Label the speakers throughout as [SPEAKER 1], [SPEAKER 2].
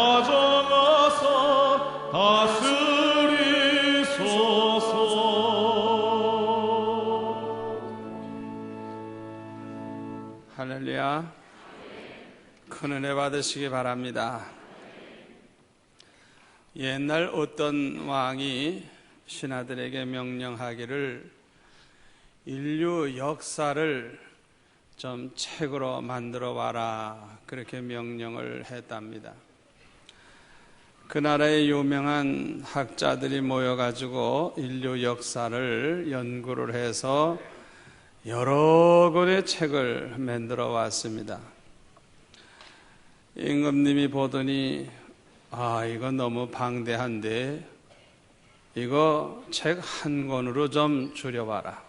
[SPEAKER 1] 가져가서 다스리소서.
[SPEAKER 2] 할렐루야. 큰 은혜 받으시기 바랍니다. 옛날 어떤 왕이 신하들에게 명령하기를 인류 역사를 좀 책으로 만들어 와라, 그렇게 명령을 했답니다. 그 나라의 유명한 학자들이 모여가지고 인류 역사를 연구를 해서 여러 권의 책을 만들어 왔습니다. 임금님이 보더니 이거 너무 방대한데 이거 책 한 권으로 좀 줄여봐라.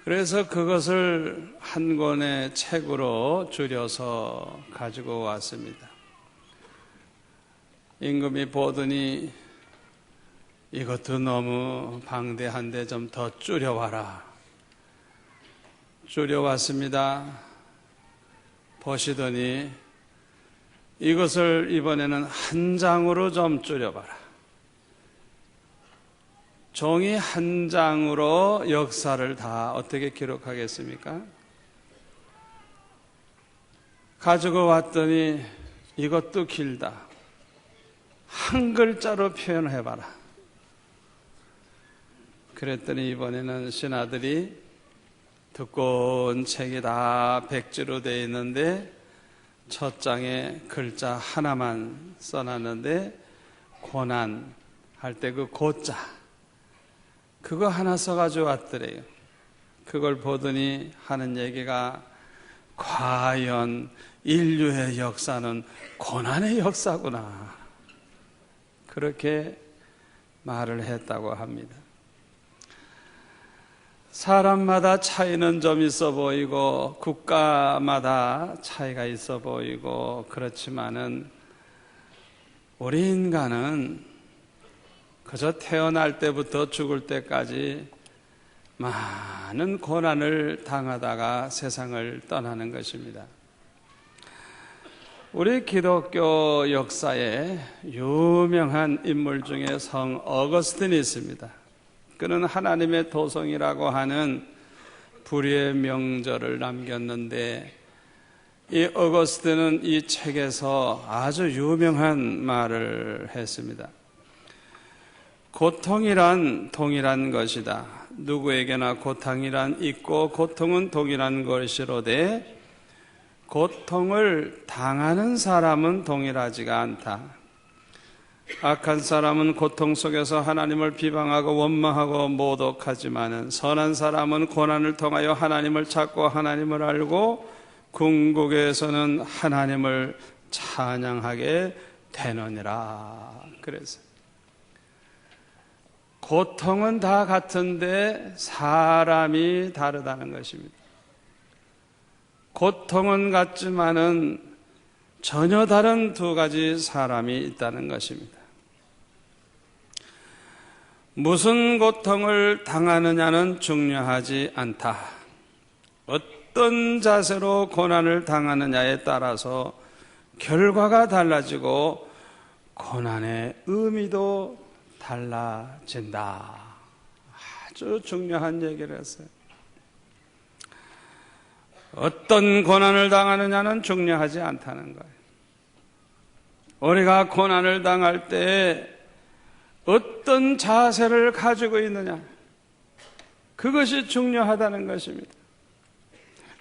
[SPEAKER 2] 그래서 그것을 한 권의 책으로 줄여서 가지고 왔습니다. 임금이 보더니 이것도 너무 방대한데 좀 더 줄여봐라. 줄여왔습니다. 보시더니 이것을 이번에는 한 장으로 좀 줄여봐라. 종이 한 장으로 역사를 다 어떻게 기록하겠습니까? 가지고 왔더니 이것도 길다. 한 글자로 표현해봐라. 그랬더니 이번에는 신하들이 두꺼운 책이 다 백지로 되어 있는데 첫 장에 글자 하나만 써놨는데 고난 할 때 그 고자 그거 하나 써가지고 왔더래요. 그걸 보더니 하는 얘기가 과연 인류의 역사는 고난의 역사구나, 그렇게 말을 했다고 합니다. 사람마다 차이는 좀 있어 보이고 국가마다 차이가 있어 보이고 그렇지만은 우리 인간은 그저 태어날 때부터 죽을 때까지 많은 고난을 당하다가 세상을 떠나는 것입니다. 우리 기독교 역사에 유명한 인물 중에 성 어거스틴이 있습니다. 그는 하나님의 도성이라고 하는 불의의 명절을 남겼는데 이 어거스틴은 이 책에서 아주 유명한 말을 했습니다. 고통이란 동일한 것이다. 누구에게나 고통이란 있고 고통은 동일한 것이로되 고통을 당하는 사람은 동일하지가 않다. 악한 사람은 고통 속에서 하나님을 비방하고 원망하고 모독하지만은 선한 사람은 고난을 통하여 하나님을 찾고 하나님을 알고 궁극에서는 하나님을 찬양하게 되느니라. 그래서 고통은 다 같은데 사람이 다르다는 것입니다. 고통은 같지만은 전혀 다른 두 가지 사람이 있다는 것입니다. 무슨 고통을 당하느냐는 중요하지 않다. 어떤 자세로 고난을 당하느냐에 따라서 결과가 달라지고 고난의 의미도 달라진다. 아주 중요한 얘기를 했어요. 어떤 고난을 당하느냐는 중요하지 않다는 거예요. 우리가 고난을 당할 때 어떤 자세를 가지고 있느냐, 그것이 중요하다는 것입니다.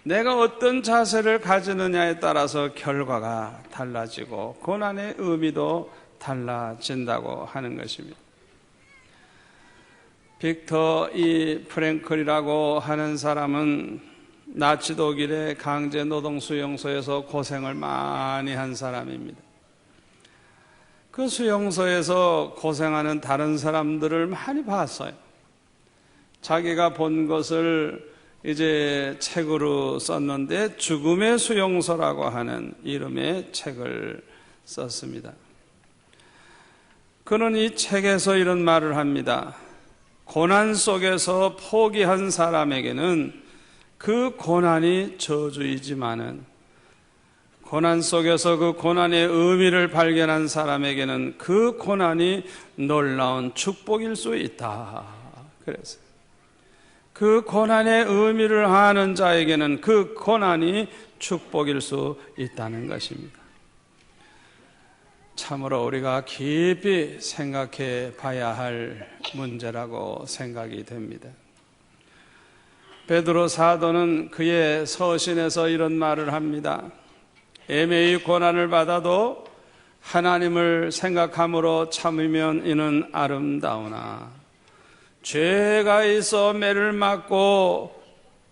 [SPEAKER 2] 내가 어떤 자세를 가지느냐에 따라서 결과가 달라지고 고난의 의미도 달라진다고 하는 것입니다. 빅터 이 프랭클이라고 하는 사람은 나치 독일의 강제 노동 수용소에서 고생을 많이 한 사람입니다. 그 수용소에서 고생하는 다른 사람들을 많이 봤어요. 자기가 본 것을 이제 책으로 썼는데 죽음의 수용소라고 하는 이름의 책을 썼습니다. 그는 이 책에서 이런 말을 합니다. 고난 속에서 포기한 사람에게는 그 고난이 저주이지만은 고난 속에서 그 고난의 의미를 발견한 사람에게는 그 고난이 놀라운 축복일 수 있다. 그래서 그 고난의 의미를 아는 자에게는 그 고난이 축복일 수 있다는 것입니다. 참으로 우리가 깊이 생각해 봐야 할 문제라고 생각이 됩니다. 베드로 사도는 그의 서신에서 이런 말을 합니다. 애매히 고난을 받아도 하나님을 생각함으로 참으면 이는 아름다우나 죄가 있어 매를 맞고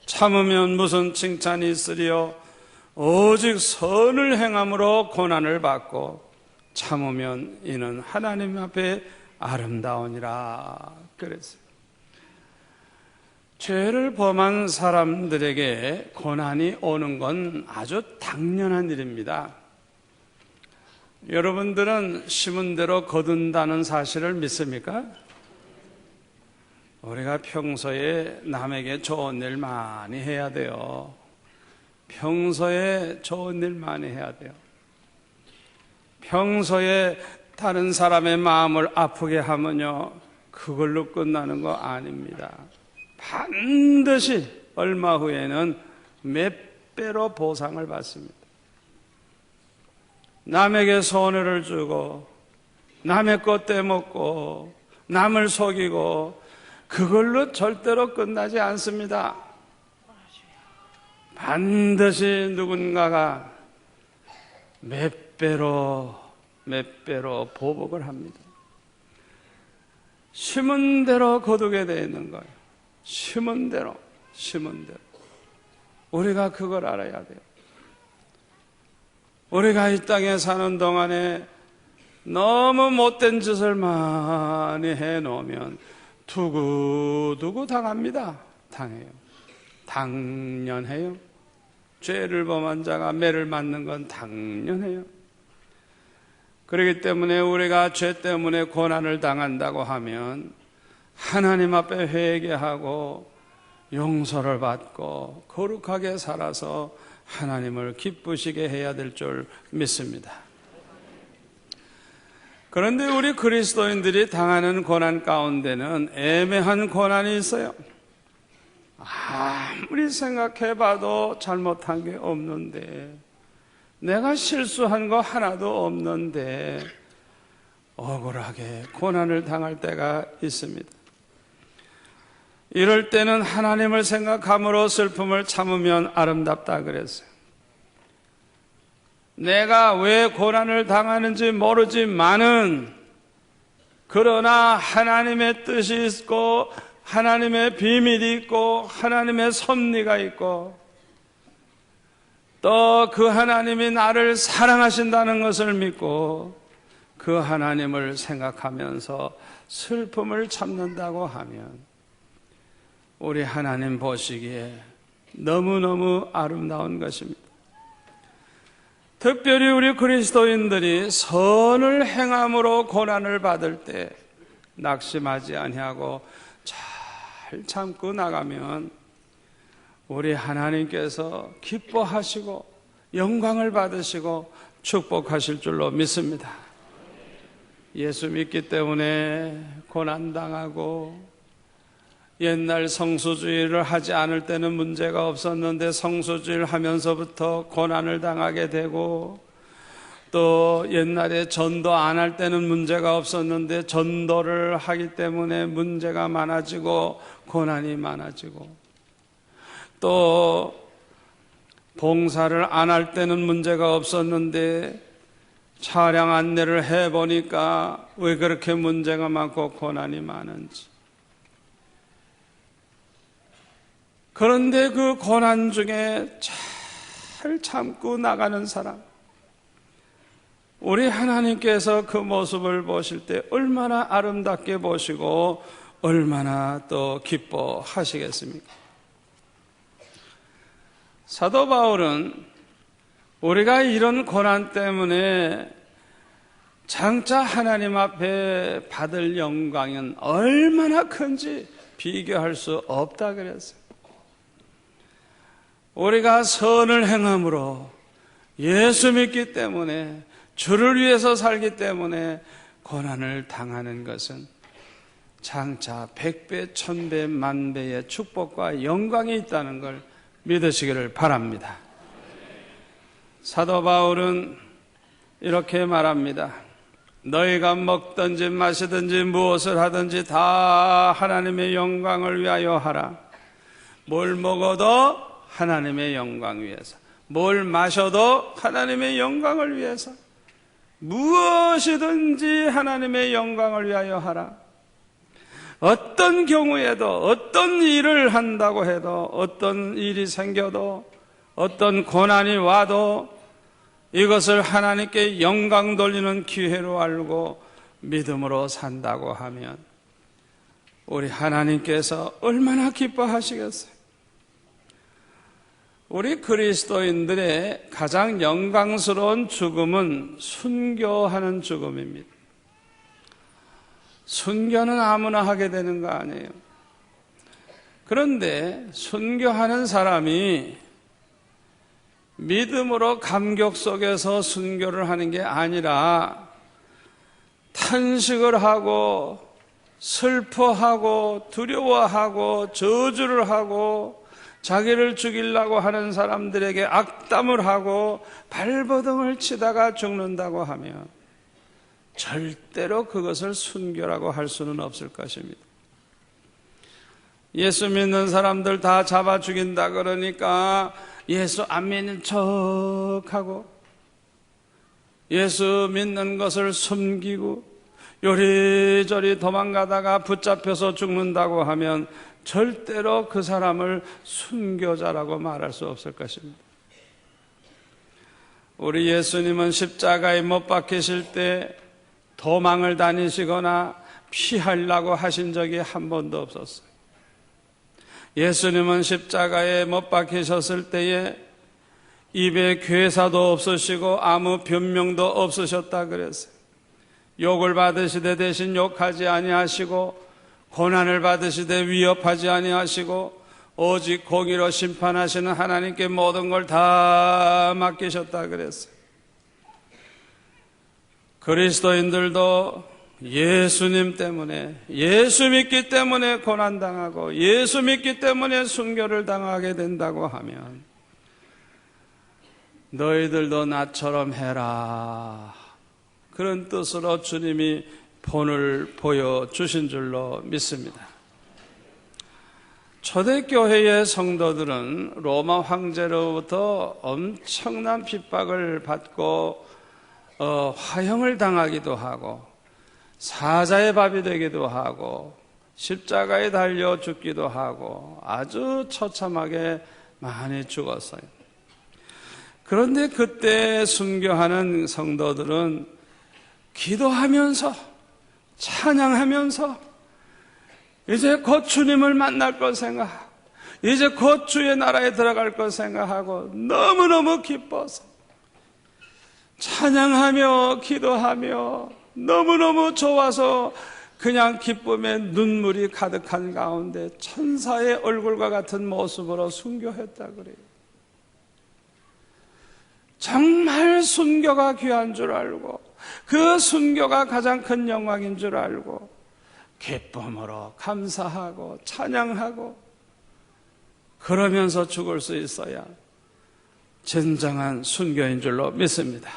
[SPEAKER 2] 참으면 무슨 칭찬이 있으리요 오직 선을 행함으로 고난을 받고 참으면 이는 하나님 앞에 아름다우니라 그랬어요. 죄를 범한 사람들에게 고난이 오는 건 아주 당연한 일입니다. 여러분들은 심은 대로 거둔다는 사실을 믿습니까? 우리가 평소에 남에게 좋은 일 많이 해야 돼요. 평소에 좋은 일 많이 해야 돼요. 평소에 다른 사람의 마음을 아프게 하면요, 그걸로 끝나는 거 아닙니다. 반드시 얼마 후에는 몇 배로 보상을 받습니다. 남에게 손해를 주고 남의 것 떼먹고 남을 속이고 그걸로 절대로 끝나지 않습니다. 반드시 누군가가 몇 배로 보복을 합니다. 심은 대로 거두게 되어 있는 거예요. 심은 대로. 우리가 그걸 알아야 돼요. 우리가 이 땅에 사는 동안에 너무 못된 짓을 많이 해놓으면 두고두고 당합니다. 당해요. 당연해요. 죄를 범한 자가 매를 맞는 건 당연해요. 그렇기 때문에 우리가 죄 때문에 고난을 당한다고 하면 하나님 앞에 회개하고 용서를 받고 거룩하게 살아서 하나님을 기쁘시게 해야 될 줄 믿습니다. 그런데 우리 그리스도인들이 당하는 고난 가운데는 애매한 고난이 있어요. 아무리 생각해봐도 잘못한 게 없는데, 내가 실수한 거 하나도 없는데 억울하게 고난을 당할 때가 있습니다. 이럴 때는 하나님을 생각함으로 슬픔을 참으면 아름답다 그랬어요. 내가 왜 고난을 당하는지 모르지만은 그러나 하나님의 뜻이 있고 하나님의 비밀이 있고 하나님의 섭리가 있고 또 그 하나님이 나를 사랑하신다는 것을 믿고 그 하나님을 생각하면서 슬픔을 참는다고 하면 우리 하나님 보시기에 너무너무 아름다운 것입니다. 특별히 우리 그리스도인들이 선을 행함으로 고난을 받을 때 낙심하지 아니하고 잘 참고 나가면 우리 하나님께서 기뻐하시고 영광을 받으시고 축복하실 줄로 믿습니다. 예수 믿기 때문에 고난당하고 옛날 성수주의를 하지 않을 때는 문제가 없었는데 성수주의를 하면서부터 고난을 당하게 되고 또 옛날에 전도 안 할 때는 문제가 없었는데 전도를 하기 때문에 문제가 많아지고 고난이 많아지고 또 봉사를 안 할 때는 문제가 없었는데 차량 안내를 해보니까 왜 그렇게 문제가 많고 고난이 많은지. 그런데 그 고난 중에 잘 참고 나가는 사람, 우리 하나님께서 그 모습을 보실 때 얼마나 아름답게 보시고 얼마나 또 기뻐하시겠습니까? 사도 바울은 우리가 이런 고난 때문에 장차 하나님 앞에 받을 영광은 얼마나 큰지 비교할 수 없다 그랬어요. 우리가 선을 행함으로 예수 믿기 때문에, 주를 위해서 살기 때문에 고난을 당하는 것은 장차 100배, 1000배, 만배의 축복과 영광이 있다는 걸 믿으시기를 바랍니다. 사도 바울은 이렇게 말합니다. 너희가 먹든지 마시든지 무엇을 하든지 다 하나님의 영광을 위하여 하라. 뭘 먹어도 하나님의 영광 위해서, 뭘 마셔도 하나님의 영광을 위해서, 무엇이든지 하나님의 영광을 위하여 하라. 어떤 경우에도, 어떤 일을 한다고 해도, 어떤 일이 생겨도, 어떤 고난이 와도 이것을 하나님께 영광 돌리는 기회로 알고 믿음으로 산다고 하면 우리 하나님께서 얼마나 기뻐하시겠어요? 우리 그리스도인들의 가장 영광스러운 죽음은 순교하는 죽음입니다. 순교는 아무나 하게 되는 거 아니에요. 그런데 순교하는 사람이 믿음으로 감격 속에서 순교를 하는 게 아니라 탄식을 하고 슬퍼하고 두려워하고 저주를 하고 자기를 죽이려고 하는 사람들에게 악담을 하고 발버둥을 치다가 죽는다고 하면 절대로 그것을 순교라고 할 수는 없을 것입니다. 예수 믿는 사람들 다 잡아 죽인다 그러니까 예수 안 믿는 척하고 예수 믿는 것을 숨기고 요리조리 도망가다가 붙잡혀서 죽는다고 하면 절대로 그 사람을 순교자라고 말할 수 없을 것입니다. 우리 예수님은 십자가에 못 박히실 때 도망을 다니시거나 피하려고 하신 적이 한 번도 없었어요. 예수님은 십자가에 못 박히셨을 때에 입에 괴사도 없으시고 아무 변명도 없으셨다 그랬어요. 욕을 받으시되 대신 욕하지 아니하시고 고난을 받으시되 위협하지 아니하시고 오직 공의로 심판하시는 하나님께 모든 걸 다 맡기셨다 그랬어요. 그리스도인들도 예수님 때문에, 예수 믿기 때문에 고난당하고 예수 믿기 때문에 순교를 당하게 된다고 하면 너희들도 나처럼 해라, 그런 뜻으로 주님이 본을 보여주신 줄로 믿습니다. 초대교회의 성도들은 로마 황제로부터 엄청난 핍박을 받고 화형을 당하기도 하고 사자의 밥이 되기도 하고 십자가에 달려 죽기도 하고 아주 처참하게 많이 죽었어요. 그런데 그때 순교하는 성도들은 기도하면서 찬양하면서 이제 곧 주님을 만날 것 생각하고 이제 곧 주의 나라에 들어갈 것 생각하고 너무너무 기뻐서 찬양하며 기도하며 너무너무 좋아서 그냥 기쁨에 눈물이 가득한 가운데 천사의 얼굴과 같은 모습으로 순교했다 그래요. 정말 순교가 귀한 줄 알고 그 순교가 가장 큰 영광인 줄 알고 기쁨으로 감사하고 찬양하고 그러면서 죽을 수 있어야 진정한 순교인 줄로 믿습니다.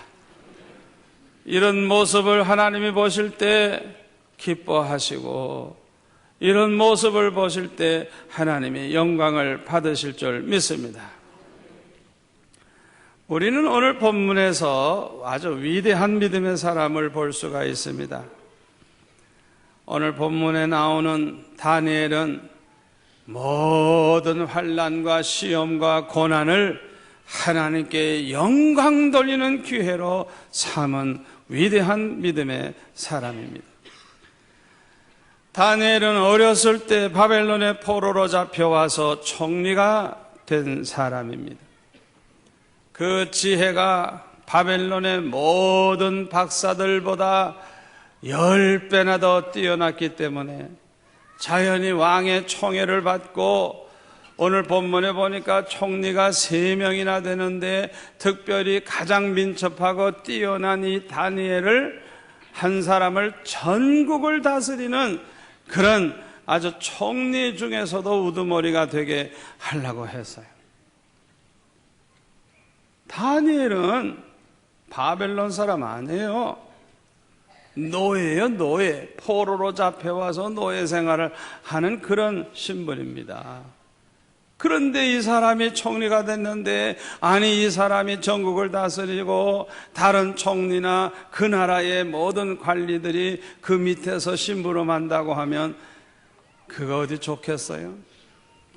[SPEAKER 2] 이런 모습을 하나님이 보실 때 기뻐하시고 이런 모습을 보실 때 하나님이 영광을 받으실 줄 믿습니다. 우리는 오늘 본문에서 아주 위대한 믿음의 사람을 볼 수가 있습니다. 오늘 본문에 나오는 다니엘은 모든 환난과 시험과 고난을 하나님께 영광 돌리는 기회로 삼은 위대한 믿음의 사람입니다. 다니엘은 어렸을 때 바벨론의 포로로 잡혀와서 총리가 된 사람입니다. 그 지혜가 바벨론의 모든 박사들보다 10배나 더 뛰어났기 때문에 자연히 왕의 총애를 받고 오늘 본문에 보니까 총리가 3명이나 되는데 특별히 가장 민첩하고 뛰어난 이 다니엘을 한 사람을 전국을 다스리는 그런 아주 총리 중에서도 우두머리가 되게 하려고 했어요. 다니엘은 바벨론 사람 아니에요. 노예예요, 노예. 포로로 잡혀와서 노예 생활을 하는 그런 신분입니다. 그런데 이 사람이 총리가 됐는데, 아니 이 사람이 전국을 다스리고 다른 총리나 그 나라의 모든 관리들이 그 밑에서 심부름한다고 하면 그거 어디 좋겠어요?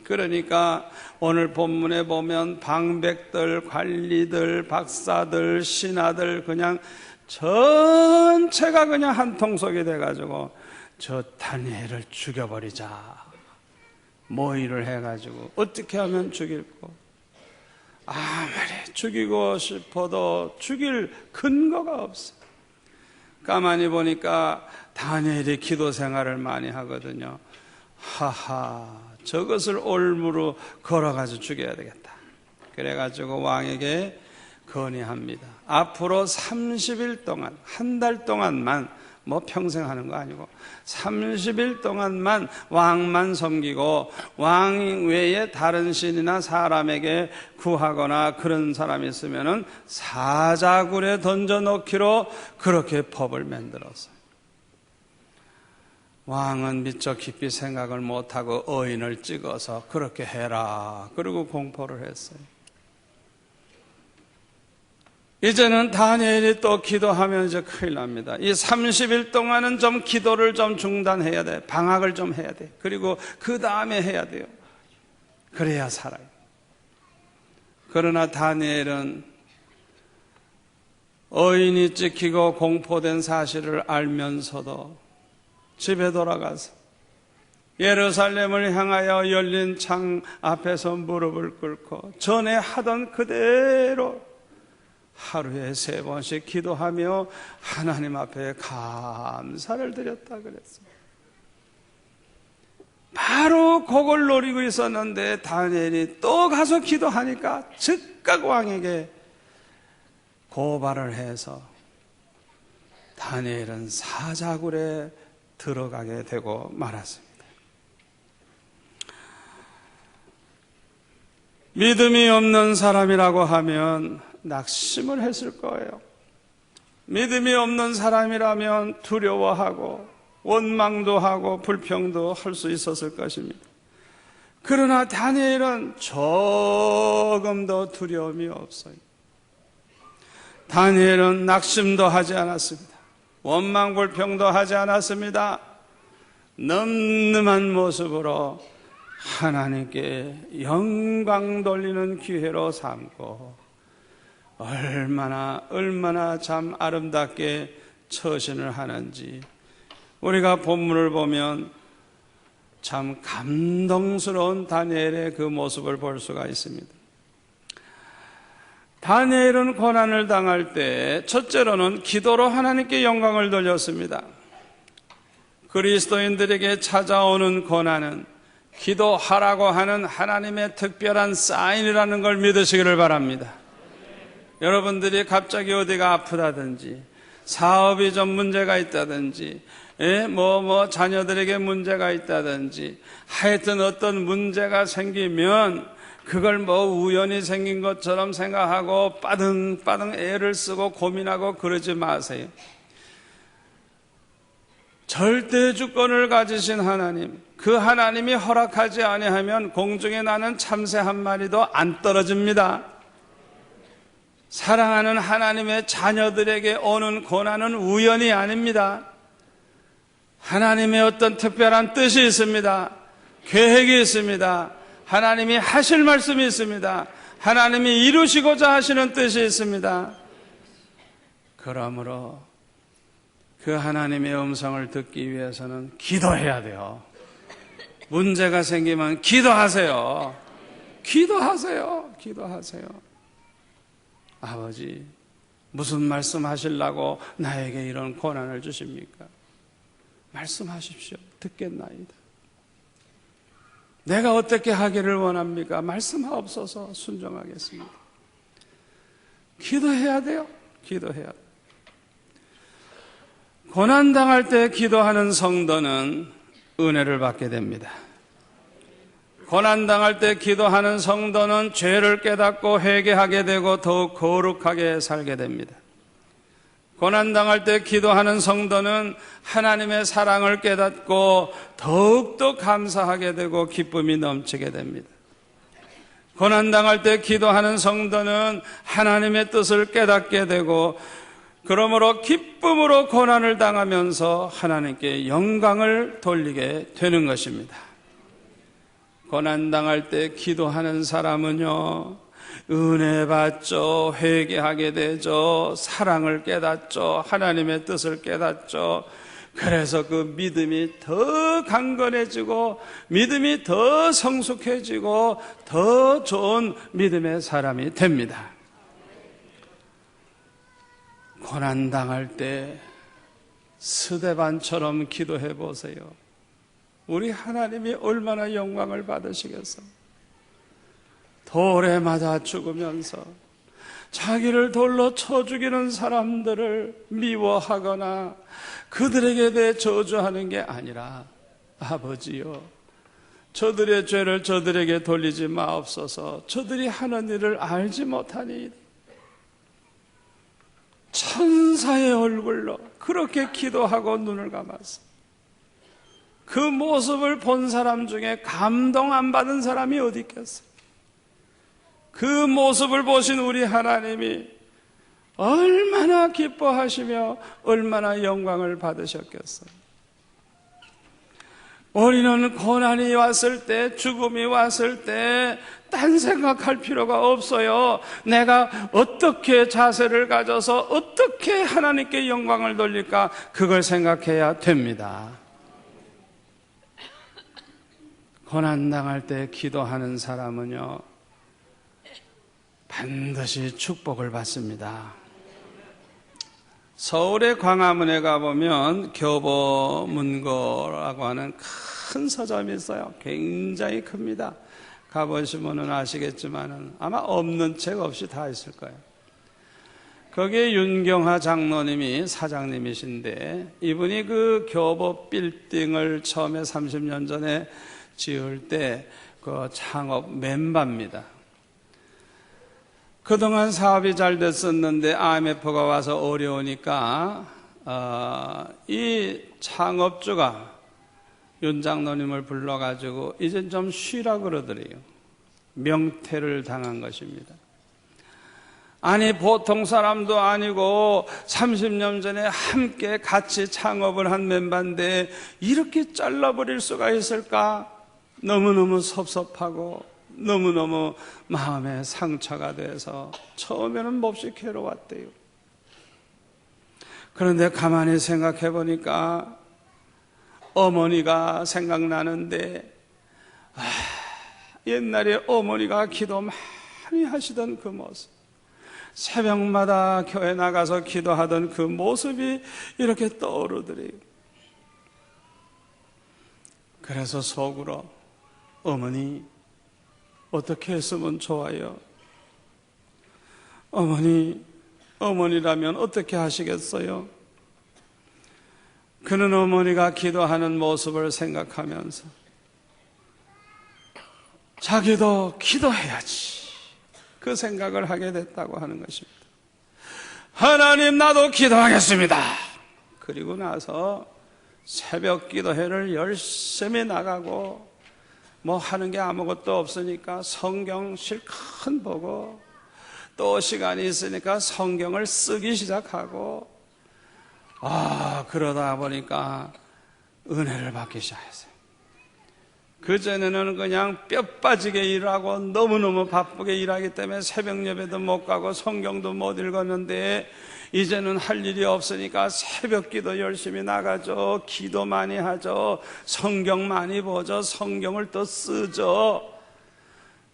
[SPEAKER 2] 그러니까 오늘 본문에 보면 방백들, 관리들, 박사들, 신하들 그냥 전체가 그냥 한 통속이 돼가지고 저 다니엘을 죽여버리자 모의를 해가지고 어떻게 하면 죽일고, 아무리 죽이고 싶어도 죽일 근거가 없어. 가만히 보니까 다니엘이 기도 생활을 많이 하거든요. 하하, 저것을 올무로 걸어가지고 죽여야 되겠다. 그래가지고 왕에게 건의합니다. 앞으로 30일 동안, 한 달 동안만, 뭐 평생 하는 거 아니고 30일 동안만 왕만 섬기고 왕 외에 다른 신이나 사람에게 구하거나 그런 사람이 있으면은 사자굴에 던져놓기로 그렇게 법을 만들었어요. 왕은 미처 깊이 생각을 못하고 어인을 찍어서 그렇게 해라 그리고 공포를 했어요. 이제는 다니엘이 또 기도하면 이제 큰일 납니다. 이 30일 동안은 좀 기도를 좀 중단해야 돼. 방학을 좀 해야 돼. 그리고 그 다음에 해야 돼요. 그래야 살아요. 그러나 다니엘은 어인이 찍히고 공포된 사실을 알면서도 집에 돌아가서 예루살렘을 향하여 열린 창 앞에서 무릎을 꿇고 전에 하던 그대로 하루에 3번씩 기도하며 하나님 앞에 감사를 드렸다 그랬어요. 바로 그걸 노리고 있었는데 다니엘이 또 가서 기도하니까 즉각 왕에게 고발을 해서 다니엘은 사자굴에 들어가게 되고 말았습니다. 믿음이 없는 사람이라고 하면 낙심을 했을 거예요. 믿음이 없는 사람이라면 두려워하고 원망도 하고 불평도 할 수 있었을 것입니다. 그러나 다니엘은 조금도 두려움이 없어요. 다니엘은 낙심도 하지 않았습니다. 원망 불평도 하지 않았습니다. 늠름한 모습으로 하나님께 영광 돌리는 기회로 삼고 얼마나 참 아름답게 처신을 하는지 우리가 본문을 보면 참 감동스러운 다니엘의 그 모습을 볼 수가 있습니다. 다니엘은 고난을 당할 때 첫째로는 기도로 하나님께 영광을 돌렸습니다. 그리스도인들에게 찾아오는 고난은 기도하라고 하는 하나님의 특별한 사인이라는 걸 믿으시기를 바랍니다. 여러분들이 갑자기 어디가 아프다든지 사업이 좀 문제가 있다든지 자녀들에게 문제가 있다든지 하여튼 어떤 문제가 생기면 그걸 우연히 생긴 것처럼 생각하고 빠등빠등 애를 쓰고 고민하고 그러지 마세요. 절대 주권을 가지신 하나님, 그 하나님이 허락하지 아니하면 공중에 나는 참새 한 마리도 안 떨어집니다. 사랑하는 하나님의 자녀들에게 오는 고난은 우연이 아닙니다. 하나님의 어떤 특별한 뜻이 있습니다. 계획이 있습니다. 하나님이 하실 말씀이 있습니다. 하나님이 이루시고자 하시는 뜻이 있습니다. 그러므로 그 하나님의 음성을 듣기 위해서는 기도해야 돼요. 문제가 생기면 기도하세요. 기도하세요. 아버지, 무슨 말씀 하시려고 나에게 이런 고난을 주십니까? 말씀하십시오. 듣겠나이다. 내가 어떻게 하기를 원합니까? 말씀하옵소서. 순종하겠습니다. 기도해야 돼요. 기도해야 돼요. 고난당할 때 기도하는 성도는 은혜를 받게 됩니다. 고난당할 때 기도하는 성도는 죄를 깨닫고 회개하게 되고 더욱 거룩하게 살게 됩니다. 고난당할 때 기도하는 성도는 하나님의 사랑을 깨닫고 더욱더 감사하게 되고 기쁨이 넘치게 됩니다. 고난당할 때 기도하는 성도는 하나님의 뜻을 깨닫게 되고 그러므로 기쁨으로 고난을 당하면서 하나님께 영광을 돌리게 되는 것입니다. 고난당할 때 기도하는 사람은요, 은혜 받죠, 회개하게 되죠, 사랑을 깨닫죠, 하나님의 뜻을 깨닫죠. 그래서 그 믿음이 더 강건해지고 믿음이 더 성숙해지고 더 좋은 믿음의 사람이 됩니다. 고난당할 때 스데반처럼 기도해 보세요. 우리 하나님이 얼마나 영광을 받으시겠어요. 돌에 맞아 죽으면서 자기를 돌로 쳐 죽이는 사람들을 미워하거나 그들에게 대해 저주하는 게 아니라, 아버지요, 저들의 죄를 저들에게 돌리지 마옵소서. 저들이 하는 일을 알지 못하니 천사의 얼굴로 그렇게 기도하고 눈을 감았어. 그 모습을 본 사람 중에 감동 안 받은 사람이 어디 있겠어요? 그 모습을 보신 우리 하나님이 얼마나 기뻐하시며 얼마나 영광을 받으셨겠어요. 우리는 고난이 왔을 때, 죽음이 왔을 때 딴 생각할 필요가 없어요. 내가 어떻게 자세를 가져서 어떻게 하나님께 영광을 돌릴까, 그걸 생각해야 됩니다. 고난당할 때 기도하는 사람은요, 반드시 축복을 받습니다. 서울의 광화문에 가보면 교보문고라고 하는 큰 서점이 있어요. 굉장히 큽니다. 가보시면 아시겠지만 아마 없는 책 없이 다 있을 거예요. 거기에 윤경하 장로님이 사장님이신데, 이분이 그 교보 빌딩을 처음에 30년 전에 지을 때 그 창업 멤버입니다. 그동안 사업이 잘 됐었는데 IMF가 와서 어려우니까 이 창업주가 윤 장로님을 불러가지고 이제 좀 쉬라 그러더래요. 명퇴를 당한 것입니다. 아니, 보통 사람도 아니고 30년 전에 함께 같이 창업을 한 멤버인데 이렇게 잘라버릴 수가 있을까? 너무너무 섭섭하고 너무너무 마음에 상처가 돼서 처음에는 몹시 괴로웠대요. 그런데 가만히 생각해 보니까 어머니가 생각나는데, 옛날에 어머니가 기도 많이 하시던 그 모습, 새벽마다 교회 나가서 기도하던 그 모습이 이렇게 떠오르더래요. 그래서 속으로, 어머니 어떻게 했으면 좋아요? 어머니라면 어떻게 하시겠어요? 그는 어머니가 기도하는 모습을 생각하면서 자기도 기도해야지, 그 생각을 하게 됐다고 하는 것입니다. 하나님, 나도 기도하겠습니다. 그리고 나서 새벽 기도회를 열심히 나가고, 뭐 하는 게 아무것도 없으니까 성경 실컷 보고, 또 시간이 있으니까 성경을 쓰기 시작하고, 그러다 보니까 은혜를 받기 시작했어요. 그전에는 그냥 뼈 빠지게 일하고 너무너무 바쁘게 일하기 때문에 새벽 예배도 못 가고 성경도 못 읽었는데, 이제는 할 일이 없으니까 새벽 기도 열심히 나가죠. 기도 많이 하죠. 성경 많이 보죠. 성경을 또 쓰죠.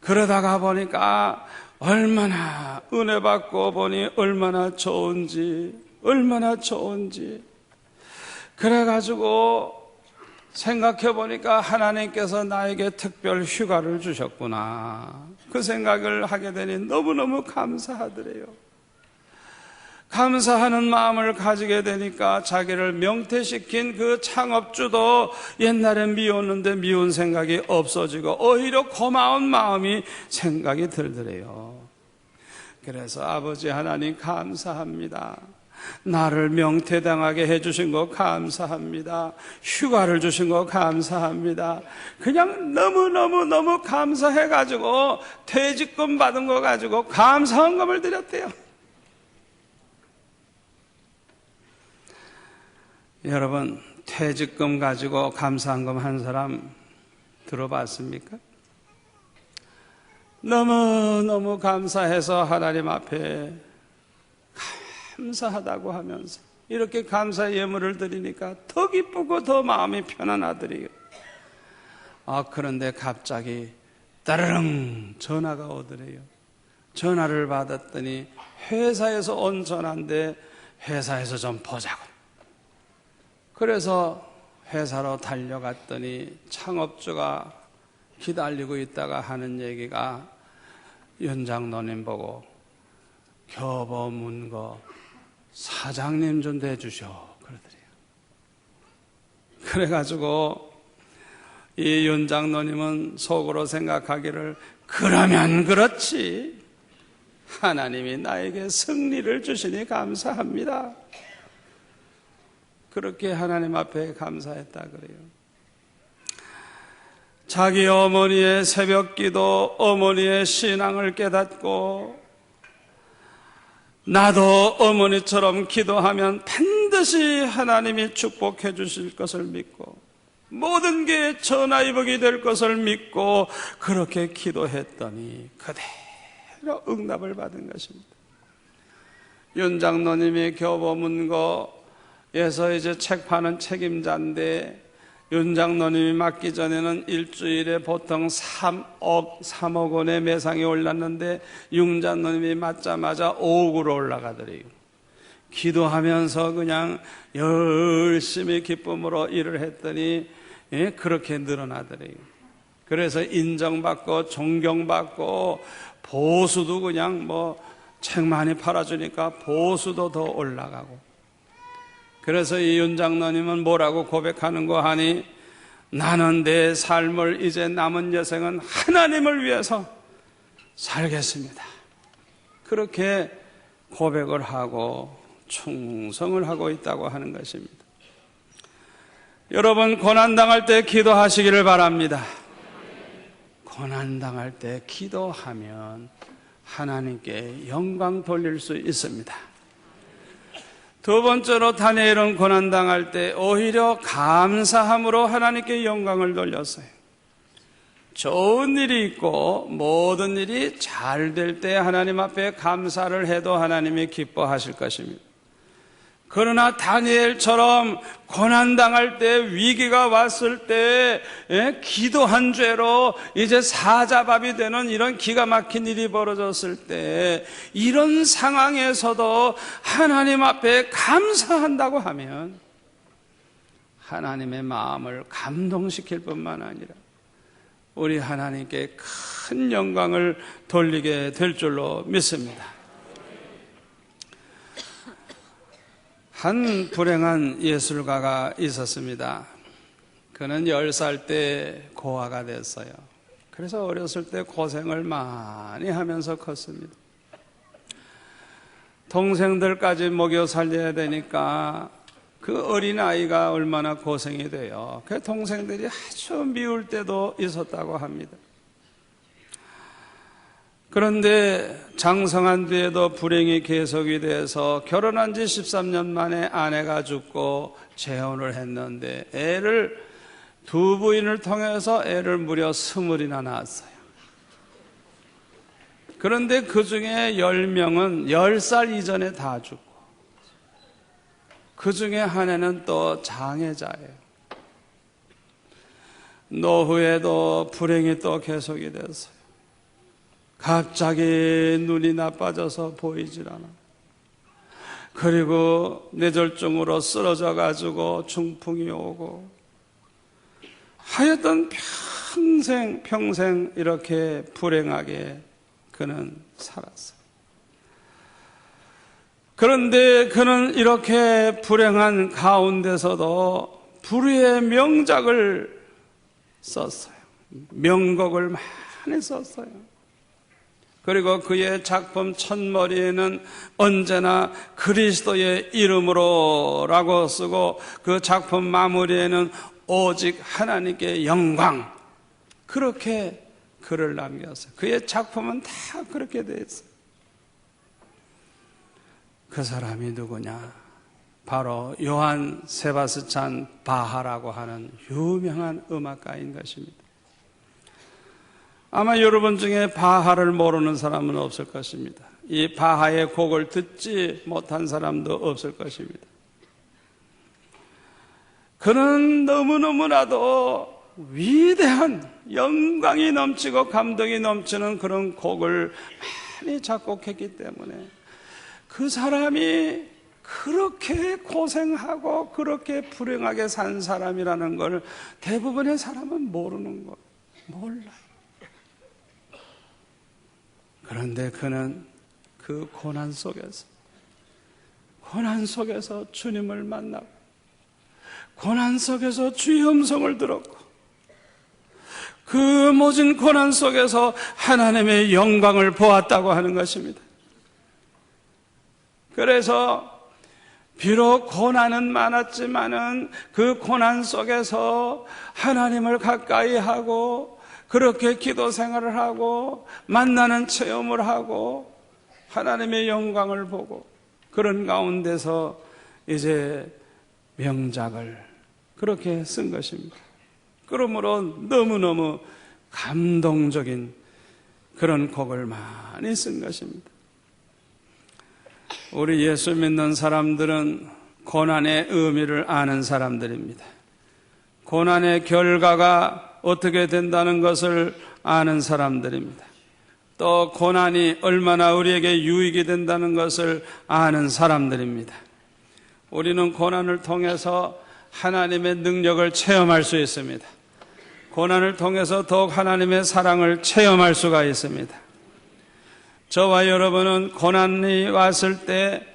[SPEAKER 2] 그러다가 보니까 얼마나 은혜 받고 보니 얼마나 좋은지. 그래가지고 생각해 보니까 하나님께서 나에게 특별 휴가를 주셨구나. 그 생각을 하게 되니 너무너무 감사하더래요. 감사하는 마음을 가지게 되니까 자기를 명퇴시킨 그 창업주도 옛날엔 미웠는데 미운 생각이 없어지고 오히려 고마운 마음이 생각이 들더래요. 그래서 아버지 하나님 감사합니다. 나를 명퇴당하게 해주신 거 감사합니다. 휴가를 주신 거 감사합니다. 그냥 너무너무 감사해가지고 퇴직금 받은 거 가지고 감사헌금을 드렸대요. 여러분, 퇴직금 가지고 감사헌금 한 사람 들어봤습니까? 너무너무 감사해서 하나님 앞에 감사하다고 하면서 이렇게 감사 예물을 드리니까 더 기쁘고 더 마음이 편안하더래요. 그런데 갑자기 따르릉 전화가 오더래요. 전화를 받았더니 회사에서 온 전화인데 회사에서 좀 보자고. 그래서 회사로 달려갔더니 창업주가 기다리고 있다가 하는 얘기가 윤장로님 보고 교보문고 사장님 좀 대주셔 그러더래요. 그래가지고 이 윤장로님은 속으로 생각하기를 그러면 그렇지 하나님이 나에게 승리를 주시니 감사합니다. 그렇게 하나님 앞에 감사했다 그래요. 자기 어머니의 새벽기도, 어머니의 신앙을 깨닫고 나도 어머니처럼 기도하면 반드시 하나님이 축복해 주실 것을 믿고 모든 게 전화위복이 될 것을 믿고 그렇게 기도했더니 그대로 응답을 받은 것입니다. 윤 장로님이 교보문고에서 이제 책 파는 책임자인데 윤 장로님이 맡기 전에는 일주일에 보통 3억 원의 매상이 올랐는데 윤 장로님이 맡자마자 5억으로 올라가더래요. 기도하면서 그냥 열심히 기쁨으로 일을 했더니 그렇게 늘어나더래요. 그래서 인정받고 존경받고 보수도 그냥 책 많이 팔아주니까 보수도 더 올라가고. 그래서 이 윤 장로님은 뭐라고 고백하는 거 하니 나는 내 삶을 이제 남은 여생은 하나님을 위해서 살겠습니다. 그렇게 고백을 하고 충성을 하고 있다고 하는 것입니다. 여러분 고난당할 때 기도하시기를 바랍니다. 고난당할 때 기도하면 하나님께 영광 돌릴 수 있습니다. 두 번째로 다니엘은 고난당할 때 오히려 감사함으로 하나님께 영광을 돌렸어요. 좋은 일이 있고 모든 일이 잘 될 때 하나님 앞에 감사를 해도 하나님이 기뻐하실 것입니다. 그러나 다니엘처럼 고난당할 때 위기가 왔을 때 기도한 죄로 이제 사자밥이 되는 이런 기가 막힌 일이 벌어졌을 때 이런 상황에서도 하나님 앞에 감사한다고 하면 하나님의 마음을 감동시킬 뿐만 아니라 우리 하나님께 큰 영광을 돌리게 될 줄로 믿습니다. 한 불행한 예술가가 있었습니다. 그는 10살 때 고아가 됐어요. 그래서 어렸을 때 고생을 많이 하면서 컸습니다. 동생들까지 먹여 살려야 되니까 그 어린아이가 얼마나 고생이 돼요. 그 동생들이 아주 미울 때도 있었다고 합니다. 그런데 장성한 뒤에도 불행이 계속이 돼서 결혼한 지 13년 만에 아내가 죽고 재혼을 했는데 애를 두 부인을 통해서 애를 무려 20이나 낳았어요. 그런데 그 중에 10명은 10살 이전에 다 죽고 그 중에 한 애는 또 장애자예요. 노후에도 불행이 또 계속이 됐어요. 갑자기 눈이 나빠져서 보이질 않아. 그리고 뇌졸중으로 쓰러져 가지고 중풍이 오고 하여튼 평생 이렇게 불행하게 그는 살았어요. 그런데 그는 이렇게 불행한 가운데서도 불후의 명작을 썼어요. 명곡을 많이 썼어요. 그리고 그의 작품 첫머리에는 언제나 그리스도의 이름으로라고 쓰고 그 작품 마무리에는 오직 하나님께 영광, 그렇게 글을 남겼어요. 그의 작품은 다 그렇게 되어 있어요. 그 사람이 누구냐? 바로 요한 세바스찬 바하라고 하는 유명한 음악가인 것입니다. 아마 여러분 중에 바하를 모르는 사람은 없을 것입니다. 이 바하의 곡을 듣지 못한 사람도 없을 것입니다. 그는 너무너무나도 위대한 영광이 넘치고 감동이 넘치는 그런 곡을 많이 작곡했기 때문에 그 사람이 그렇게 고생하고 그렇게 불행하게 산 사람이라는 걸 대부분의 사람은 모르는 거, 몰라요. 그런데 그는 그 고난 속에서 주님을 만나고 고난 속에서 주의 음성을 들었고 그 모진 고난 속에서 하나님의 영광을 보았다고 하는 것입니다. 그래서 비록 고난은 많았지만은 그 고난 속에서 하나님을 가까이 하고 그렇게 기도 생활을 하고 만나는 체험을 하고 하나님의 영광을 보고 그런 가운데서 이제 명작을 그렇게 쓴 것입니다. 그러므로 너무너무 감동적인 그런 곡을 많이 쓴 것입니다. 우리 예수 믿는 사람들은 고난의 의미를 아는 사람들입니다. 고난의 결과가 어떻게 된다는 것을 아는 사람들입니다. 또 고난이 얼마나 우리에게 유익이 된다는 것을 아는 사람들입니다. 우리는 고난을 통해서 하나님의 능력을 체험할 수 있습니다. 고난을 통해서 더욱 하나님의 사랑을 체험할 수가 있습니다. 저와 여러분은 고난이 왔을 때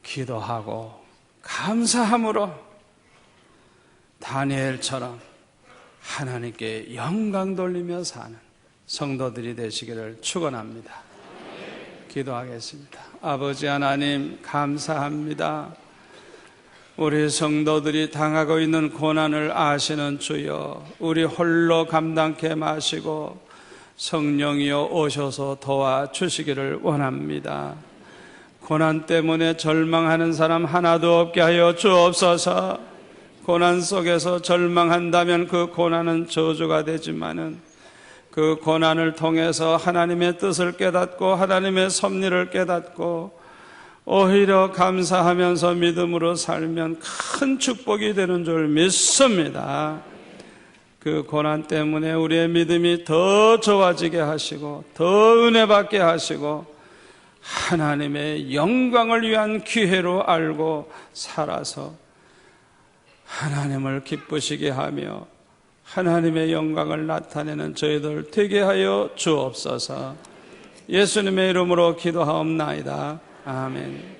[SPEAKER 2] 기도하고 감사함으로 다니엘처럼 하나님께 영광 돌리며 사는 성도들이 되시기를 축원합니다. 기도하겠습니다. 아버지 하나님 감사합니다. 우리 성도들이 당하고 있는 고난을 아시는 주여, 우리 홀로 감당케 마시고 성령이여 오셔서 도와주시기를 원합니다. 고난 때문에 절망하는 사람 하나도 없게 하여 주옵소서. 고난 속에서 절망한다면 그 고난은 저주가 되지만은 그 고난을 통해서 하나님의 뜻을 깨닫고 하나님의 섭리를 깨닫고 오히려 감사하면서 믿음으로 살면 큰 축복이 되는 줄 믿습니다. 그 고난 때문에 우리의 믿음이 더 좋아지게 하시고 더 은혜 받게 하시고 하나님의 영광을 위한 기회로 알고 살아서 하나님을 기쁘시게 하며 하나님의 영광을 나타내는 저희들 되게 하여 주옵소서. 예수님의 이름으로 기도하옵나이다. 아멘.